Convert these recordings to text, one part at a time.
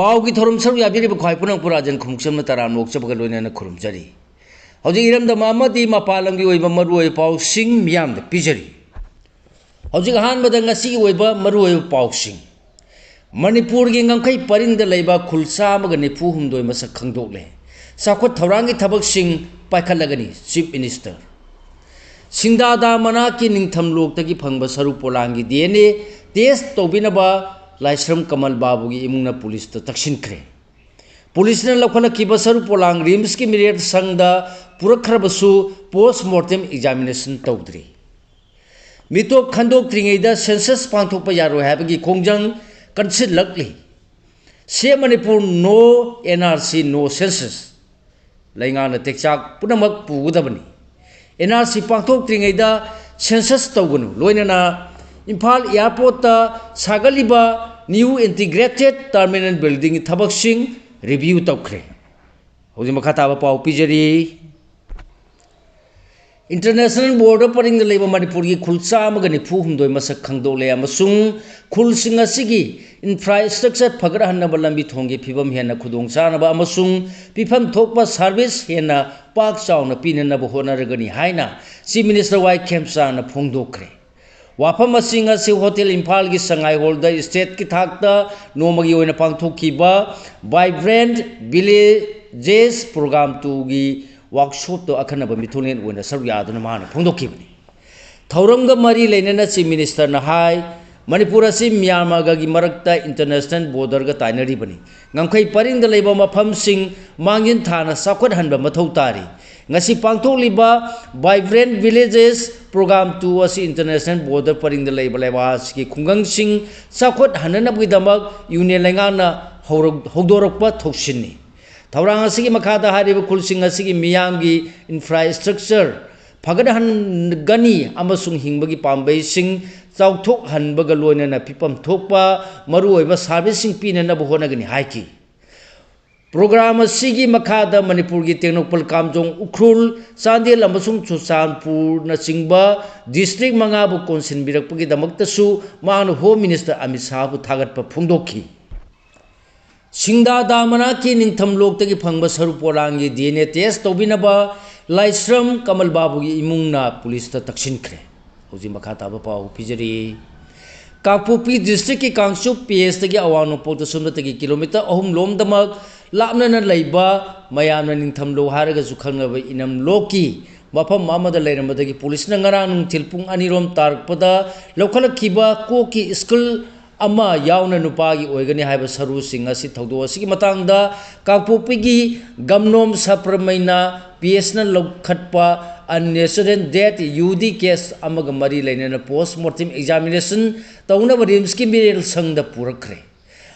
पाव की थोरम सर याबीरी बखाई पुनंग पुराजन खुमसम तराम लोकसभा लोइना खुरुमजरी हौजी इरमदम अमदी मपालंगी ओइबा मरुओइ पाउसिंग मियाम द पिजरी हौजी अहानबदा ngasi ओइबा मरुओइ पाउसिंग मणिपुर की ngंखै परिंग द लैबा खुलसा मग निफु हुमदोइ मसक खंगदोकले साखोत थौरांगी थबक सिंग पाइखलगनी चीफ मिनिस्टर सिंगदादा मना की निंगथम लोकतगी फंगब सरु पोलांगी DNA टेस्ट तौबिनबा लाइश्रम कमल बाबू की इमुंगना पुलिस तो तक्षिनख्रे पुलिस ने लखलखिब सरु पोलांग रिम्स की मिरेट संगद पुरखरबसु पोस्टमार्टम एग्जामिनेशन तौद्री मितो खंदोक्त्रिङैदा सेंसस पांथोकप यारो हैबगी खोंजंग कंसिलक्ली से Manipur no NRC no census लैंगाना टेक्चाक पुनमक पुगदबनी NRC पांथोक्त्रिङैदा सेंसस तौगनु लोइनना इम्फाल एयरपोर्ट सागलिबा न्यू इंटीग्रेटेड टर्मिनल बिल्डिंग थबकसिंग रिव्यू तौख्रे हौजी मखा ताबा पाउ पिजरी इंटरनेशनल बॉर्डर परिंग लेबा मणिपुर की खुलसा मग निफु हुमदोइ मसक खंगदोले अमसुंग खुलसिंग असिगी इंफ्रास्ट्रक्चर फगरहनब लंबी थोंगी फिबम हेना खुदोंग चानबा अमसुंग पिफम थोकपा सर्विस हेना पाक चाउना पिननब होनरगनी हाइना चीफ मिनिस्टर वाई खेमचाना फोंदोखरे वाफम असिंग असि होटल इम्फाल की संगाई हॉल स्टेट की थाकता नोमगी ओइना पांथोखिबा वाइब्रेंट विलेजेस प्रोग्राम 2 की वर्कशॉप तो अखनब मिथुलेन ओइना सरुक यादुना माना फोंदोखिबनी थौरंग मरी लेनेना चीफ मिनिस्टर ना हाई मणिपुर असि म्यांमार की मरक्ता इंटरनेशनल बॉर्डर का ताइनरीबनी ngंखै परिंग लेबा मफम सिंग मांगिन थाना साखोट हनब मथौ तारी ngasi पांथोलिबा वाइब्रेंट विलेजेस प्रोग्राम 2 असि इंटरनेशनल बॉर्डर परिंग लेबा लेबास की खुंगंग सिंग साखोट हननबगिदमक यूनियन लेंगाना हौदोरकपा थौसिनी थौरांग असि मखादा हारिबा खुलसिंग असि मियामगी इंफ्रास्ट्रक्चर फगदहनगनी अमसुंग हिंबगी पांबई सिंग चाउथोक हनबग लोइनना पिपम थोकपा मरुओइबा सर्विसिंग पिननब होनगनी हाइकी प्रोग्राम असिगी मखादा मणिपुर की टेक्नोपल कामजोंग उख्रुल चांदेल अमसुंग चुरचानपुर नचिंगबा डिस्ट्रिक्ट मंगाबु कोनसिनबिरकपगी दमक्तसु मान होम मिनिस्टर अमित शाह बु थागतपा फोंदोखी सिंगदादा मना की निंगथम लोकतगी फंगब सरु पोलांगी DNA टेस्ट तौबिनबा लाइश्रम कमल बाबू की इमुंगना पुलिस ता तक्षिनख्रे हौजी मखा ताबा पाउ पिजरी कांगपोपी डिस्ट्रिक्ट की कांगचुप PS तगी अवानोपोक सुमतगी किलोमीटर 3 लोमदमक लापनना लैबा मयामना निंगथम लो हारगसु खंगबा इनम लोकी मफम अमदा लैरमदगी पुलिस ना ngarang nungthil pung 2 rom tarpदा लौखलखिबा कोकी स्कूल अमा यावना नुपागी ओइगनी हाइबा सरू सिंग असि थौदो असि मतंगदा कांगपोपीगी गमनोम सप्रमैना PS ना लौखटपा अननेचुरल डेथ UD केस अमग मरी लेनेना पोस्टमार्टम एग्जामिनेशन तौनब रिम्स की मिरेल संगदा पुरखरे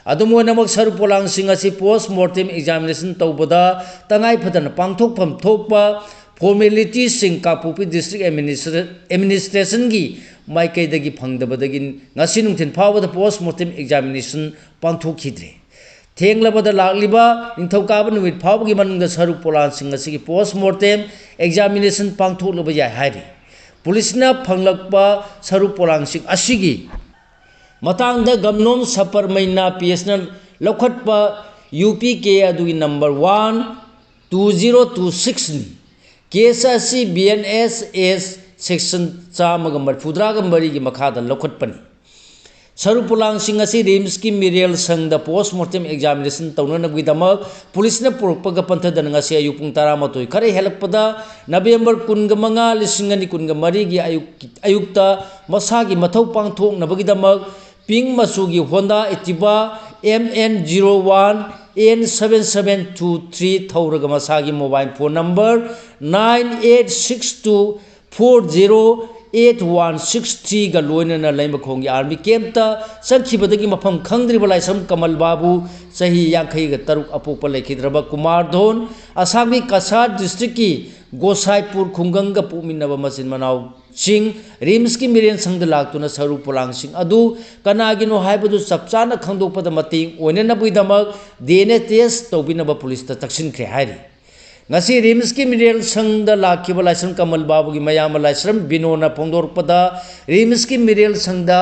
अदुमोनमक सरू पोलांग सिंग असि पोस्टमार्टम एग्जामिनेशन तौबदा तंगाई फदन पांथोकफम थोकपा फॉर्मेलिटी सिंग कांगपोपी डिस्ट्रिक्ट एडमिनिस्ट्रेशन की माइकैदगी फंगदबदगी ngasi nungthin फावद postmortem examination पांथोखिद्रे थेंगलबदा लाक्लिबा निंथौकाब नुमित फावगी Manang सरू पोलान सिंग असि पोस्टमार्टम एग्जामिनेशन पांथोलब याय हारि पुलिसना फंगलकपा सरू पोलांग सिंग असिगी मतंगदा गमनोम सपरमैना PS ना लौखटपा UPK अदुगी नंबर 1 2026 नि केस असि BNSS सेक्शन चामगंबर फुद्रागंबरी की मखादा लौखटपनी सरू पोलांग सिंग असि रिम्स की मिरेल संगदा पोस्टमार्टम एग्जामिनेशन तौननबगिदमक पुलिस ने पुरपग पंथदन ngasi ayuk pung 13 खरे हेलकपदा नवेंबर 15 2023 की अयुक्ता मसा की मथौ पांगथोक नबगिदमक पिंग मसु की होंडा एक्टिवा MN01 N7723 थौरग मसा की मोबाइल फोन नंबर 9862408163 का लोइनना लैमखोंगी आर्मी कैंपता संखिबदगी मफम खंगद्रिबा लाइसम कमल बाबू सही 53 अपोप लेखिद्रबा कुमार धोन असम की कसार डिस्ट्रिक्ट की गोसाईपुर खुंगंग पुमिनबा मसिन मनाव सिंह रिम्स की मिरेन संगद लाक्तुना सरू पोलांग सिंह अदु कनागिनो हाइबदु चपचाना खंदोपद मतिंग ओइननबगिदमक DNA टेस्ट तौबिनबा पुलिस ता तक्षिनख्रे हाइरि ngasi rims ki mineral sangda lakhiba laisram kamal babu gi mayam laisram binona pongdorpada rims ki mineral sangda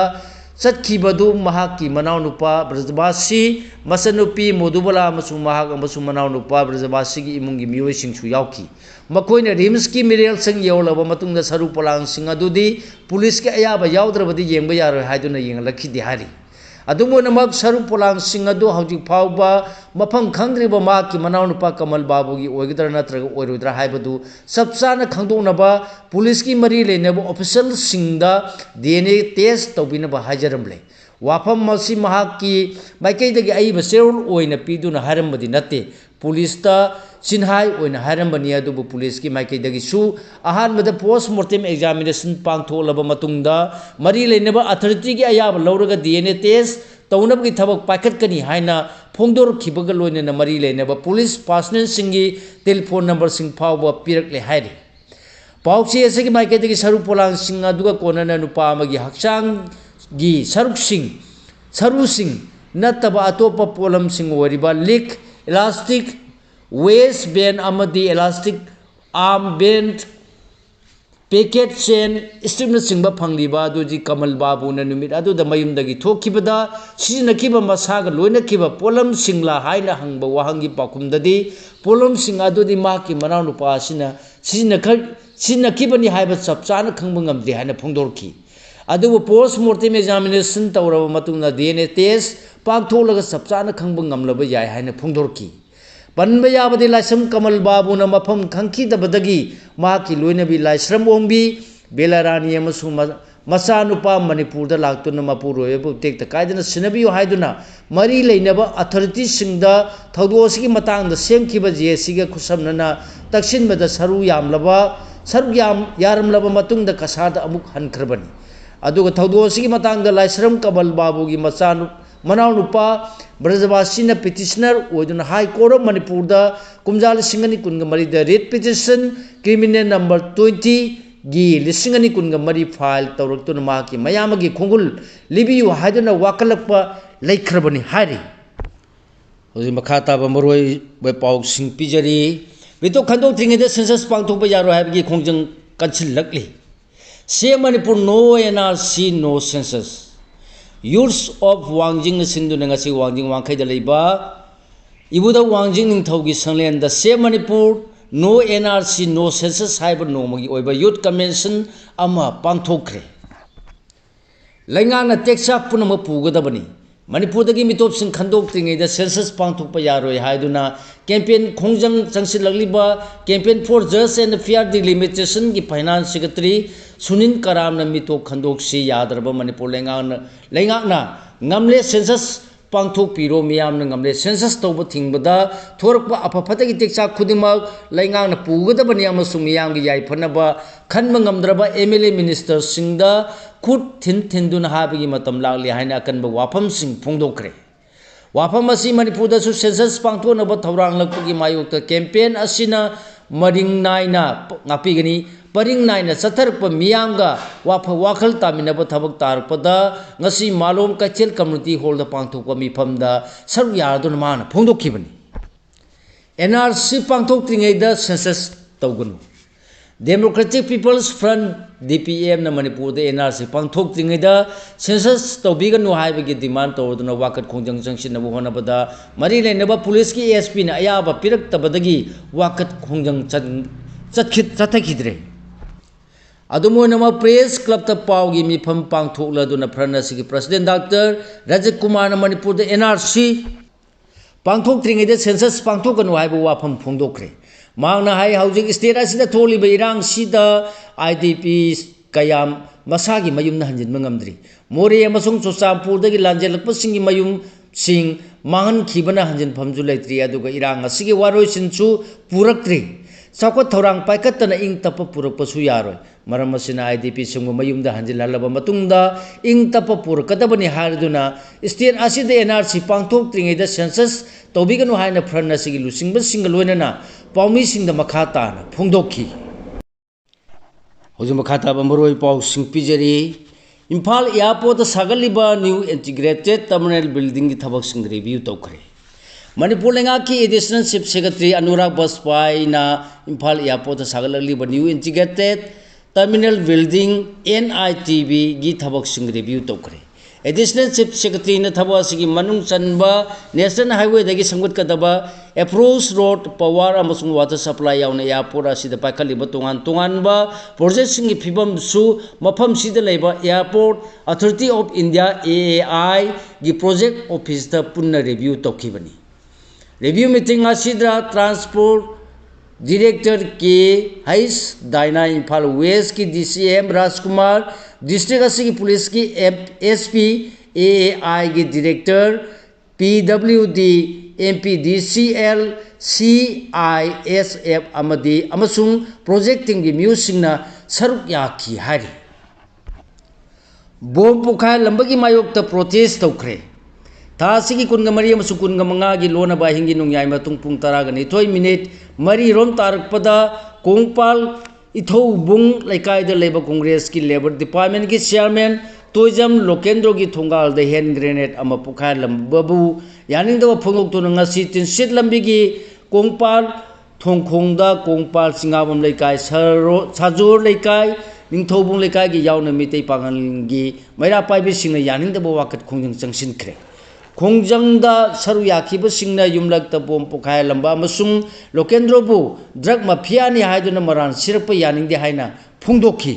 चटखिबदु महाकी मनाउनुपा ब्रजबासी मसनुपी मोदुबला अमसुंग महाक अमसुंग मनाउनुपा ब्रजबासी की इमुंगी मियोइसिंगसु याउखी मखोइना रिम्स की मिरेल संग यौलबा मतुंगदा सरु पोलांग सिंग अदुदी पुलिस के अयाबा याउद्रबदी येंगबा यारोय हाइदुना येंगलखिदि हारि अदुमोनमक सरु पोलांग सिंग अदु हौजिक फाउबा मफम खंद्रिबा माकी मनाउनुपा कमल बाबू की ओइगदर नत्रग ओइरुद्रा हाइबदु सबसाना खंदोनबा पुलिस की मरी लेनबा ऑफिशियल सिंगदा डीएनए टेस्ट तौबिनबा हाइजरमले वाफम मसी महाकी माइकैदगी अइबा सेरुल ओइना पीदुना हारमबदी नते पुलिस ता सिन्हाई ओइना हारमबनी अदुबु पुलिस की माइकैदगी सु अहानबदा पोस्टमार्टम एग्जामिनेशन पांथोलबा मतुंगदा मरी लेनबा अथॉरिटी की अयाबा लौरगा डीएनए टेस्ट तौनबगी थबक पाइखटकनी हाइना फोंदोरखिबगा लोइनना मरी लेनबा पुलिस पर्सनल सिंगी टेलीफोन नंबर सिंग फाउबा पिरकले हाइरि पाउची एसेगी माइकैदगी सरु पोलांग सिंग अदुगा कोनना नुपा अमगी हक्सांग गी सरुसिंग नत्तबा अतोपा पोलम सिंग ओरिबा लिक इलास्टिक वेस्ट बेन अमदी elastic arm band packet chain strip सिंबा फंगलीबा दुजी कमल बाबू न नुमित अदुदा मयुमदगी थोखिबदा सिजनखिबा मसागा लोइनखिबा पोलम सिंगला हाइना हंगबा वाहंगी पाकुमददी पोलम सिंग अदुदी माकी मनाउ नुपा सिना सिजनखिबनी हाइबा चपचाना खंगबा ngamde हाइना फोंदोरखि अदुबु पोस्टमार्टम एग्जामिनेशन तौरबा मतुंगना डीएनए टेस्ट पांथोलगा चपचाना खंगबा ngamlaba याय हाइना फोंदोरखि पनबा याबदि लाइसम कमल बाबू न मफम खंखिदबदगी माकी लोइनबी लाइसरम ओंबी बेलारानी अमसु मचा नुपा मणिपुर लाक्तुना मपुरोयबु टेक्ता कायदना सिनबियो हाइदुना मरी लेनबा अथॉरिटी सिंगदा थौदोसगी मतांगदा सेमखिबा जेसीगा खुसमनना तक्सिनबदा सरु यारमलबा मतुंगदा कसादा अमुक हनखरबनी अदुगा थौदोसगी मतांगदा लाइसरम कमल बाबू की मनाउ नुपा ब्रजबासी न पिटिशनर ओइदुना हाई कोर्ट ऑफ मणिपुर दा कुमजाल सिंगनी कुनगा मरी the writ petition criminal number 20 गी लिसिंगनी कुनगा मरी फाइल तौरक्तुना माकी मयामगी खोंगुल लिबियु हाइदुना वाकलकपा लेखरबनी हारि होजि मखाताबा मरोय बे पाउ सिंग पिजरी बितो खंदो त्रिंगेदा सेंसस पांथोपा यारो हाइबगी खोंजंग कंसिलकली से Manipur no NRC no census यूर्स ऑफ वांजिंग सिंधुना ngasi वांजिंग वांखैदा लेबा इबुदा वांजिंग निंथौगी संगलेंदा से Manipur no NRC no census हाइबा नोमगी ओइबा यूथ कन्वेंशन अमा पांथोखरे लैंगाना टेक्सा पुनम पुगदबनी मणिपुरदगी मितोपसिंग खंदोक्त्रिङैदा सेंसस पांथोकपा यारोय हाइदुना कैंपेन खोंजंग चंगसिलगलिबा campaign for just and fair delimitation की फाइनेंस सेक्रेटरी सुनील करामना मितो खंदोक्सी यादरबा मणिपुर लैंगाना ngamle सेंसस पांथोक पिरो मियामना ngamle सेंसस तौबा थिंगबदा थोरकपा अफफतगी टेक्सा खुदिमक लैंगाना पुगदबनी अमसुंग मियामगी याइफनबा खनबा ngamद्रबा एमएलए मिनिस्टर सिंगदा खुद थिंदुना हाबगी मतम लागली हाइना अकनबा वाफम सिंग फोंदोखरे वाफम असि मणिपुरदसु सेंसस पांथोनबा थौरांगलकपगी मायोक्ता कैंपेन असिना मरिंग नाइना ngaपीगनी परिंग नाइना चथरप मियामगा वाखल तामिनबा थबक तारपदा ngasi मालोम कचेल कम्युनिटी हॉल दा पांथोकपा मिफमदा सरु यारदुना माना फोंदोखिबनी एनआरसी पांथोक्त्रिङैदा सेंसस तौगनु डेमोक्रेटिक पीपल्स फ्रंट डीपीएम न मणिपुर दा एनआरसी पांथोक्त्रिङैदा सेंसस तौबिगनु हाइबगी डिमांड तौदुना वाकत खोंजंग चंगसिनबा होनबदा मरी लेनबा पुलिस की एसपी न अयाबा पिरक्तबदगी वाकत खोंजंग चथखिद्रे अदुमोनम प्रेस क्लब ता पावगी मिफम पांथोक्लदुना फ्रनसिगी प्रेसिडेंट डॉक्टर राजीव कुमार न मणिपुर दा एनआरसी पांथोक्त्रिङैदा सेंसस पांथोकनु हाइबा वाफम फोंदोखरे मांगना हाई हौजिक स्टेट असिदा थोलिबा इरांग सिदा आईडीपी कयाम मसागी मयुमना हंजिनबा ngamdri मोरे अमसुंग चुचामपुरदगी लांजेलकपसिंगी मयुम सिंग मांगन खिबना हंजिन फमजु लेत्रि अदुगा इरांग असिगी वारोइसिनसु पुरक्त्रि चाको थौरांग पाइकत्तना इंग तप पुरकपसु यारोय मरम असिना आईडीपी सिंगु मयुमदा हंजिनहलबा मतुंगदा इंग तप पुरकदबनी हारदुना स्टेट असिदा एनआरसी पांथोक्त्रिङैदा सेंसस तौबिगनु हाइना फ्रंट असिगी लुसिंगबा सिंग लोइनना पाउमी सिंग मखा ताना फोंदोखी होजि मखा ताबा मरोय पाउ सिंग पिजरी इम्फाल एयरपोर्ट सागलिबा न्यू इंटीग्रेटेड टर्मिनल बिल्डिंग की थबक सिंग रिव्यू तौखरे मणिपुर लेंगा की एडिशनल चीफ सेक्रेटरी अनुराग बसपाईना इम्फाल एयरपोर्ट सागलिबा new integrated terminal building NITB की थबक सिंग रिव्यू तौखरे एडिशनल चीफ सेक्रेटरी ने थबक असिगी मनुंग चनबा नेशनल हाईवे दगी संगुदकदबा अप्रोच रोड पावर अमसुंग वाटर सप्लाई यावना एयरपोर्ट असिदा पाखलिबा तोंगान तोंगानबा प्रोजेक्ट सिंगी फिबम सु मफम सिदा लेबा airport authority of India AAI गी प्रोजेक्ट ऑफिस दा पुन्ना रिव्यू तौखिबनी रिव्यू मीटिंग असिदा ट्रांसपोर्ट डायरेक्टर के हाइस दाइना इम्फाल वेस्ट की DCM राजकुमार डिस्ट्रिक्ट असिगी पुलिस की SP AAI की डायरेक्टर PWD MPDCL CISF अमदी अमसुंग प्रोजेक्टिंग की म्यूसिंगना सरुक याखी हारी बोम पुखाय लंबगी मायोक प्रोटेस्ट तौखरे थासिगी कुनगा मरी अमसु कुनगा मंगा की लोना बाहिंगी नुंयाय मतुंग पुंग तरागा निथोय मिनिट मरी रोम तारकपदा कोंगपाल इथौ बुंग लैकायदा लेबा कांग्रेस की लेबर डिपार्टमेंट की चेयरमैन तोजम लोकेंद्रो की थोंगाल द हैंड ग्रेनेड अमा पुखाय लंबबु यानिंगदवा फोंगोक्तुना ngasi तिनसित लंबी की कोंगपाल थोंखोंगदा कोंगपाल सिंगाबम लैकाय साजोर लैकाय निंथौबुंग लैकाय की यावना मितै पांगलगी मैरा पाइबे सिंगना यानिंगदवा वाकत खोंजंग चंगसिनख्रे खोंजंगदा सरु याखिब सिंगना युमलकता बोम पुखाय लंबा अमसुंग लोकेंद्रोबु ड्रग माफियानी हायदुना मरान सिरप यानिंगदे हायना फुंगदोखी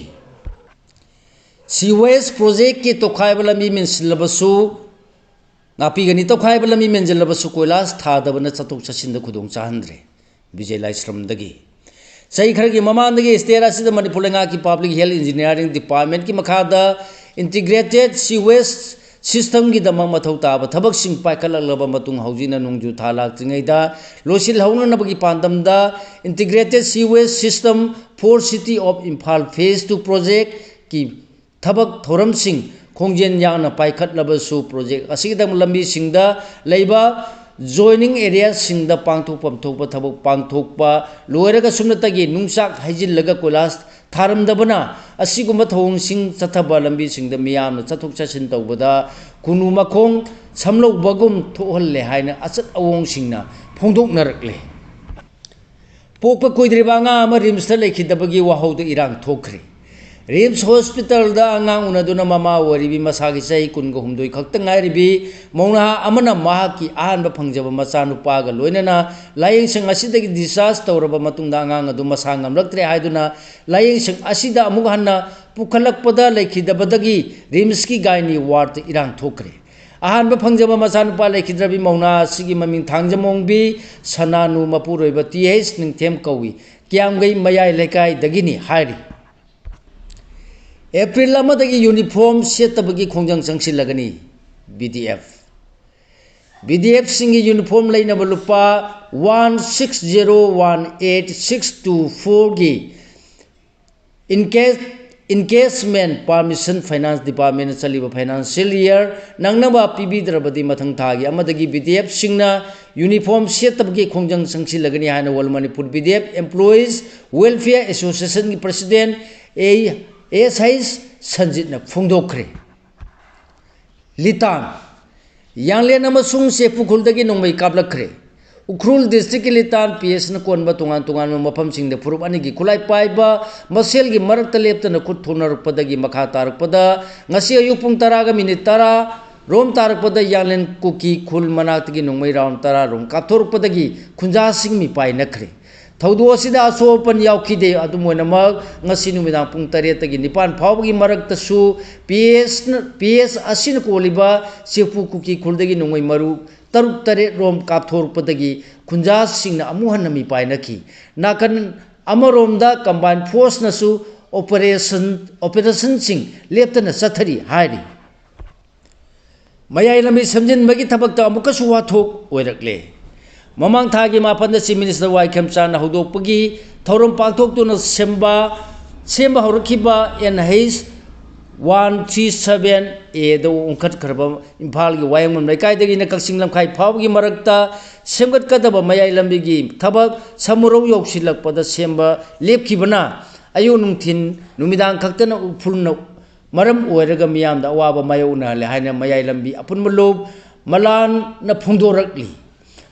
सीवेज प्रोजेक्ट की तोखायब लंबी मिनसिलबसु नापीगनी तोखायब लंबी मेंजलबसु कोइलास थादबना चतुक चसिंद खुदोंग चाहंद्रे विजय लाइश्रमदगी सही खरगी ममानदगी स्टेट असिद मणिपुर लेंगा की पब्लिक हेल्थ इंजीनियरिंग डिपार्टमेंट की मखादा इंटीग्रेटेड सीवेज सिस्टम की दमक मथौ ताब थबक सिंग पाइखललब मतुंग हौजिना नुंजु था लाक्त्रिङैदा लोसिल हौननबगी पांदमदा integrated sewage system for city of Imphal phase 2 project की थबक थोरम सिंग खोंजेन याना पाइखलबसु प्रोजेक्ट असिगदम लंबी सिंगदा लेबा joining area singda pangthokpam thokpa thabok pangthokpa loiraga sumnatagi nungsak haijillaga kolas tharamdabana asigumba thong sing chathaba lambi singda miyamna chathok chasin tawbada kunu makhong samlok bagum thohalle haina achat awong singna phongdoknarakle pokpa koidriba nga ama rimsta lekhidabagi wahauda irang thokre RIMS hospital दा अंगांग उनदुना मामा वरिबी मसागी चही कुनगो हुमदोई खक्ता ngairibi मौना अमना माहाकी आहानबा फंगजबा मचा नुपागा लोइनना लायेंसंग असिदगी discharge तौरबा मतुंगदा अंगांग अदु मसा ngamlaktre haiduna लायेंसंग असिदा अमुग हन्ना पुखलकपदा लेखिदबदगी रिम्स की गायनी वार्ड इरांग थोकरे अहानबा फंगजबा मचा नुपा लेखिद्रबी मौना सिगी ममिंग थांगजमोंगबी सनानु मपुरोइबा TH निंगथेम कौवी क्यामगई मयाय लेकाय दगिनी हाइरी एप्रिल अमदगी यूनिफॉर्म सेटबगी खोंजंग चंगसिलगनी BDF सिंगी यूनिफॉर्म लेनब लुपा 16018,624 की इनकेसमेंट परमिशन फाइनेंस डिपार्टमेंट चलीब फाइनेंशियल ईयर नंगनबा पीबीद्रबदी मथंग थागी अमदगी BDF सिंगना यूनिफॉर्म सेटबगी खोंजंग चंगसिलगनी हायना वल Manipur BDF employees welfare association की प्रेसिडेंट एस संजित फोंदोखरे लितान यांगलेन अमसुंग सेपुखुलदगी नोंमै काबलखरे उख्रुल डिस्ट्रिक्ट की लितान PS न कोनबा तोंगान तोंगान मफम सिंगदे फुरुप अनिगी खुलाई पाइबा मसेलगी मरक्ता लेप्तना खुद थोनरपदगी मखा तारकपदा ngasi ayuk pung 10 minute 10 रोम तारकपदा यांगलेन कुकी खुल मनाक्तगी नोंमै राउंड 10 रोम काथोरपदगी खुंजा सिंगमी पाइ नखरे थौदो असिदा असोपन यावखिदे अदुमोनमक ngasi नुमिदां पुंग 3 तगी 9 फावगी मरक्तसु PS असिन कोलिबा सेपु कुकी खुलदगी नोंमै मरु 3 रोम कापथोरपदगी खुंजा सिंगना अमुहनमी पाइनखी नाकन अमरोमदा कंबाइन फोर्स नसु ऑपरेशन सिंग लेप्तना चथरी हाइरी मयाय लमी समजिनबगी थबकता अमुकसु वाथोक ओइरकले ममांग थागी मापन चीफ मिनिस्टर वाइखेमचान हौदोकपगी थौरम पांथोक्तुना सेंबा हौरखिबा NH 137A दो उंखटखरबा इम्फाल की वायंगमन लैकायदगी न कक्सिंग लमखाई फावगी मरक्ता सेमगतकदबा मयाय लंबिगी थबक समुरौ यौसिलकपदा सेंबा लेपखिबना अयो नुंथिन नुमिदांग खक्तना उफुलना मरम ओइरगा मियामदा अवाबा मायोना ले हायना मयाय लंबी अपुनबा लोब मलान न फुंदोरकली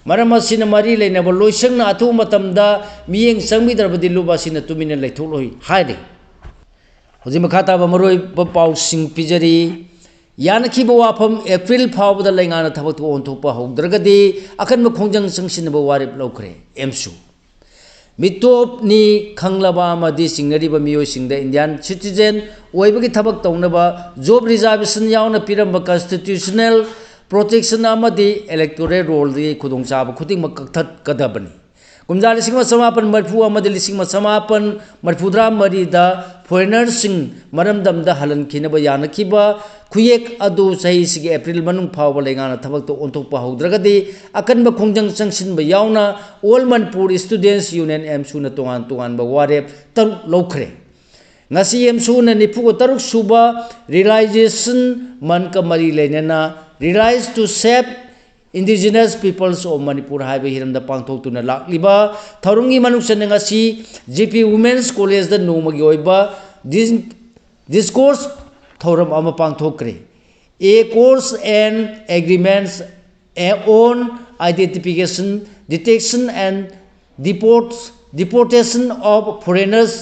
मरम असिना मरी लेनब लोइसंगना अथु मतमदा मियेंग संगमिदरबदि लुबासिना तुमिना लेथोलोइ हाइरे होजि मखाताबा मरोइ पाउसिंग पिजरी यानखिबा वाफम एप्रिल फावबदा लेंगाना थबक ओंथोकपा हौद्रगदि अखनब खोंजंग संगसिनबा वारेप लौखरे एमसु मिटोप नि खंगलबा मदि सिंगरिबा मियो सिंगदा इंडियन सिटीजन ओइबगी थबक तौनबा जॉब रिजर्वेशन यावना पिरंबा कॉन्स्टिट्यूशनल प्रोटेक्शन अमदि इलेक्टोरल रोल दि खुदोंचाब खुदिंग कथत कदबनी कुमजा लिसिंग समापन मरफू अमदि लिसिंग समापन मरफूद्रा मरीदा फॉरेनर्स सिंग मरमदमदा हलन खिनबा यानखिबा खुयेक अदु सही सिगे एप्रिल मनुंग फावबा लेंगाना थबक तो ओंथोकपा हौद्रगदि अकनबा खोंजंग संगसिनबा यावना all Manipur students union AMSU न तोंगान तोंगानबा वारेप तरुक लौखरे ngasi एमसू न निफुगो तरुक सुबा रियलाइजेशन मन का मरी लेनेना realize to save indigenous peoples of Manipur haiba hiramda pangthoktuna lakliba tharungi manuksan ngasi GP Women's College da nomagi oiba discourse thoram ama pangthokre a course and agreements on identification detection and deportation of foreigners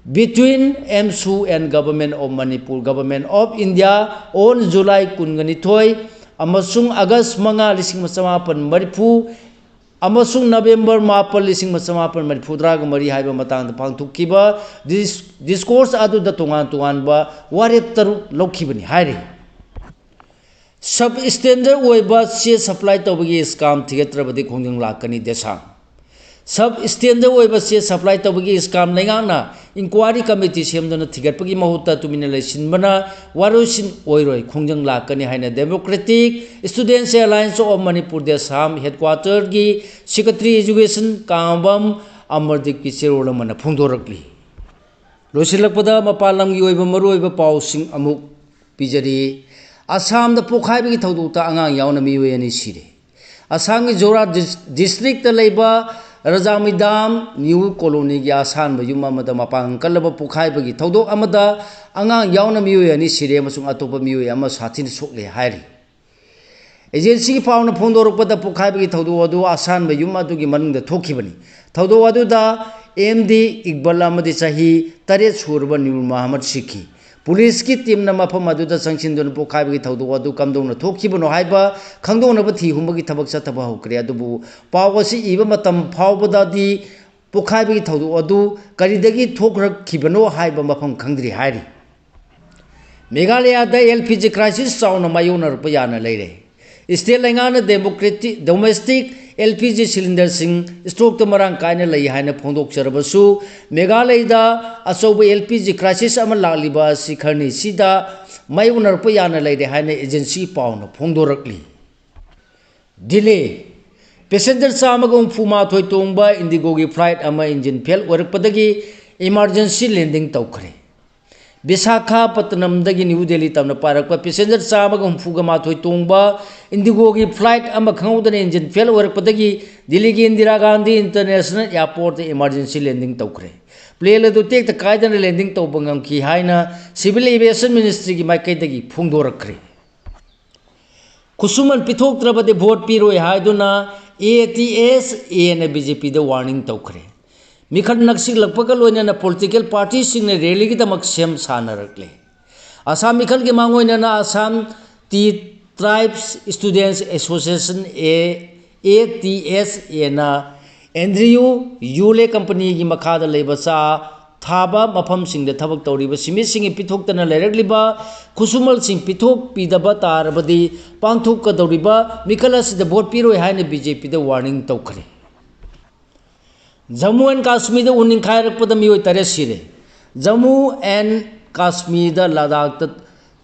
between MSU and government of Manipur government of India on July 19 अमसुंग अगस्त मंगा लिसिंग मसमापन मरिफू अमसुंग नवेंबर मापल लिसिंग मसमापन मरिफूद्राग मरी हाइबा मतांग पांगथुकिबा discourse अदु the तोंगान तोंगानबा वारेप तरु लौखिबनी हाइरे सब standard ओइबा से supply तौबगी scam थिगेत्रबदि खोंजंग लाकनी देसा सब स्टैंडर्ड ओइबा से सप्लाई तौबगी स्काम लेंगाना इंक्वायरी कमिटी सेमदना थिगटपगी महुता तुमिना लेसिनबना वारोसिन ओइरोय खोंजंग लाकनी हाइना democratic students alliance of Manipur DESAM headquarter की सेक्रेटरी एजुकेशन कांबम अमरदीप की चेरोलमना फोंदोरकली लोसिलकपदा मपालम की ओइबा मरुओइबा पाउसिंग अमुक पिजरी असम द पोखाइबगी थौदुता अंगांग यावना मियोयनी सिरे असम की जोरा डिस्ट्रिक्ट लेबा रजामिदाम न्यू कॉलोनी की आसान युम मपांग कलब पोखाइबगी थौदोक अमदा अंगांग यावना मियोयनी सिरे अमसुंग अतोपा मियोय अमा साथिन सोकले हाइरी एजेंसी की पावना फोंदोरकपदा पोखाइबगी थौदोक अदु आसान युम अदुगी मनुंगदा थोखिबनी थौदोक अदुदा एमडी इकबाल अमदी चाही 8 सुरबा न्यूर मोहम्मद सिखी पुलिस की टीम न मफम अदुदा संगसिनदुन पोखाइबगी थौदोक अदु कमदोंना थोखिबनो हाइबा खंगदोंनबा थी हुमगी थबक चतबा होकरे अदुबु पावसी इबा मतम फावबदादी पोखाइबगी थौदोक अदु करिदगी थोखरखिबनो हाइबा मफम खंगद्रि हाइरी मेघालय दा एलपीजी क्राइसिस चाउना मायोनरपा याना लेरे स्टेट लेंगाना डेमोक्रेटिक डोमेस्टिक एलपीजी सिलिंडर सिंह स्टॉक तो मरांग कायना लई हाइना फोंदोकचरबसु मेघालय दा अचौब एलपीजी क्राइसिस अमा लालिबा सिखरनी सिदा मायोनरपा याना लेरे हाइना एजेंसी पाउना फोंदोरकली डिले पैसेंजर चामग 64 तोंबा इंडिगो की फ्लाइट अमा इंजिन फेल ओरकपदगी इमरजेंसी लैंडिंग तौखरे विशाखापट्टनम दगी न्यू दिल्ली तमना पारक पैसेंजर चामग 64 तोंबा इंडिगो की फ्लाइट अमा खंगौदन इंजिन फेल ओरकपदगी दिल्ली की Indira Gandhi international airport emergency landing तौखरे प्लेन अदु टेक कायदन लैंडिंग तौबंगम की हाइना सिविल एविएशन मिनिस्ट्री की माइकैदगी फोंदोरखरे खुसुमन पिथोक्त्रबदे वोट पीरोय हाइदुना ATS N BJP the warning तौखरे मिखल नक्सिक लगपक लोइना पॉलिटिकल पार्टी सिंह रैली की दमक सेम सानरकले असम मिखल के मांगोइना Assam tea tribes students association ATS एना एंड्रियू यूले कंपनी की मखाद लेबसा थाबा मफम सिंह थबक तौरीब सिमी सिंह पिथोक्तना लेरगलिबा खुसुमल सिंह पिथोक पीदबा तारबदी पांथोकदौरीबा मिखल असिद वोट पीरोय हाइना बीजेपी द वार्निंग तौखरे जम्मू एंड काश्मीर उन्निंग खायरकपद मियोय 8 सिरे Jammu and Kashmir Ladakh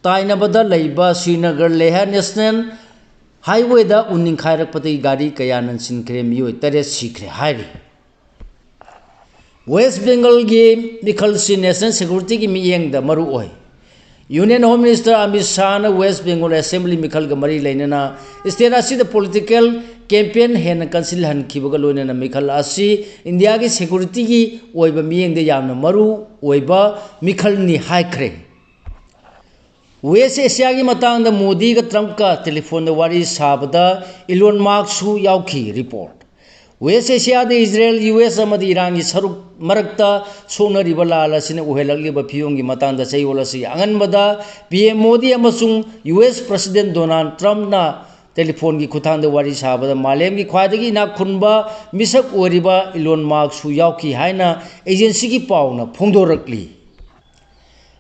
ताइनबद लैबा Srinagar Leh national highway दा उन्निंग खायरकपद गाड़ी कया नंसिनख्रे मियोय 8 सिख्रे हाइरी वेस्ट बेंगल की मिखल से नेशनल सिक्योरिटी की मियेंग दा मरु ओय union home minister Amit Shah west Bengal assembly मिखल का मरी लेना स्टेट असिद पॉलिटिकल कैंपेन हेन कंसिल हनखिबगा लोइना मिखल असी इंडिया की सिक्योरिटी की ओइबा मियेंग दे यामना मरु ओइबा मिखल नि हाइख्रे वेस्ट एशिया की मतंग मोदी का ट्रंप का टेलीफोन वारी साबदा इलोन मार्क सु याउखी report west Asia Israel US Iran की सरुक मरक्ता सोनरीब लाल असिना उहेलक्लिब फियोंगी मतंग चयोल असि अंगनबदा पीएम मोदी अमसुंग यूएस प्रेसिडेंट डोनाल्ड ट्रम्प ना टेलीफोन की खुथांग वारी साबद मालेम की ख्वादगी ना खुनबा मिसक ओरिबा इलोन मार्क याउकी हाइना एजेंसी की पाउना फोंदोरक्ली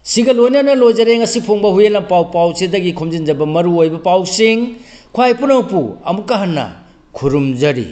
सिगा लोइना लोजरे ngasi phongba huela pau chedagi khomjinjaba maru oiba pausing khwai punoppu amuka hanna khurumjari।